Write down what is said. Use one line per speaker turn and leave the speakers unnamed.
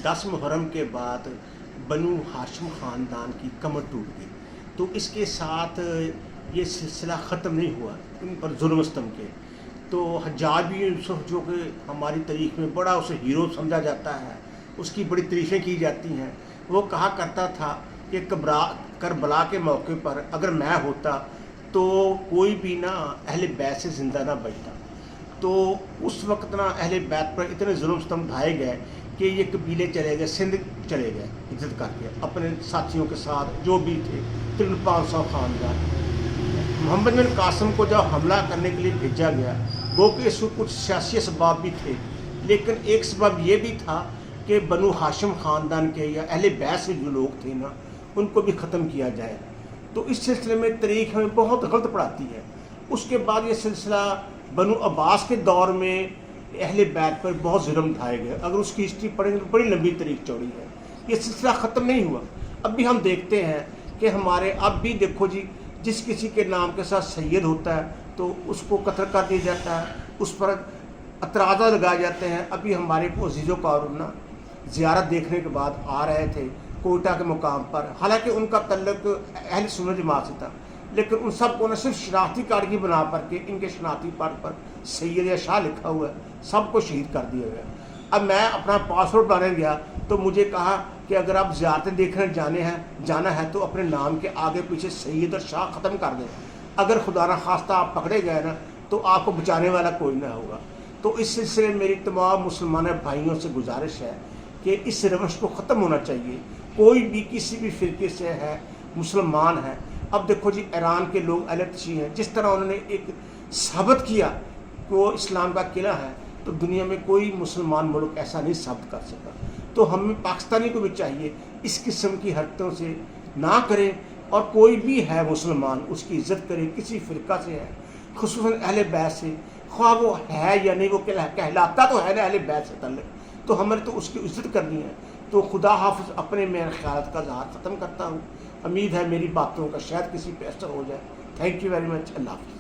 10 मुहर्रम के बाद बनु हाशिम ख़ानदान की कमर टूट गई। तो इसके साथ ये सिलसिला ख़त्म नहीं हुआ इन पर जुल्म सितम के। तो हज्जाज बिन यूसुफ जो कि हमारी तारीख़ में बड़ा उसे हीरो समझा जाता है, उसकी बड़ी तारीफ़ें की जाती हैं। वो कहा करता था कि करबला के मौके पर अगर मैं होता तो कोई भी ना अहले बैत से ज़िंदा ना बचता। तो उस वक्त ना अहले बैत पर इतने जुल्म सितम ढाए गए कि ये कबीले चले गए, सिंध चले गए इज्जत करके अपने साथियों के साथ जो भी थे, तकरीबन 500 ख़ानदान। मोहम्मद बिन कासिम को जब हमला करने के लिए भेजा गया, वो कि इसमें कुछ सियासी असबाब भी थे, लेकिन एक सबब ये भी था कि बनु हाशिम ख़ानदान के या अहले बैत से जो लोग थे ना, उनको भी ख़त्म किया जाए। तो इस सिलसिले में तारीख़ हमें बहुत गलत पढ़ाती है। उसके बाद ये सिलसिला बनु अब्बास के दौर में अहले बैत पर बहुत जुल्म ढाए गए। अगर उसकी हिस्ट्री पढ़ेंगे तो बड़ी लंबी तारीख चौड़ी है। ये सिलसिला ख़त्म नहीं हुआ। अब भी हम देखते हैं कि हमारे अब भी देखो जी, जिस किसी के नाम के साथ सैयद होता है तो उसको कत्ल कर दिया जाता है, उस पर अतराज़ा लगाए जाते हैं। अभी हमारे अज़ीज़ो कारकुन ना ज़ियारत देखने के बाद आ रहे थे कोयटा के मुकाम पर, हालांकि उनका तल्लुक अहले सुन्नत जमात से था, लेकिन उन सब को न सिर्फ शनाख्ती कार्ड की बना पर के इनके शनाख्ती कार्ड पर सैयद या शाह लिखा हुआ है, सबको शहीद कर दिया गया। अब मैं अपना पासपोर्ट बनाने गया तो मुझे कहा कि अगर आप ज़ियारतें देखने जाना है तो अपने नाम के आगे पीछे सैयद और शाह ख़त्म कर दें। अगर खुदा न खास्ता आप पकड़े गए ना तो आपको बचाने वाला कोई ना होगा। तो इस सिलसिले में मेरी तमाम मुसलमान भाइयों से गुजारिश है कि इस रवश को ख़त्म होना चाहिए। कोई भी किसी भी फ़िरके से है, मुसलमान है। अब देखो जी, ईरान के लोग अलग हैं, जिस तरह उन्होंने एक साबित किया कि वो इस्लाम का किला है, तो दुनिया में कोई मुसलमान मुल्क ऐसा नहीं साबित कर सका। तो हमें पाकिस्तानी को भी चाहिए इस किस्म की हरकतों से ना करें, और कोई भी है मुसलमान उसकी इज़्ज़त करे, किसी फ़िरका से है, खुसूसन अहले बैत से, ख्वाह वो है या नहीं, वो कहलाता तो है ना अहले बैत से तल्लुक, तो हमें तो उसकी इज़्ज़त करनी है। तो खुदा हाफ़िज़, अपने मैं ख्यालात का इज़हार ख़त्म करता हूँ। उम्मीद है मेरी बातों का शायद किसी पे असर हो जाए। Thank you very much. Allah हाफ़िज़।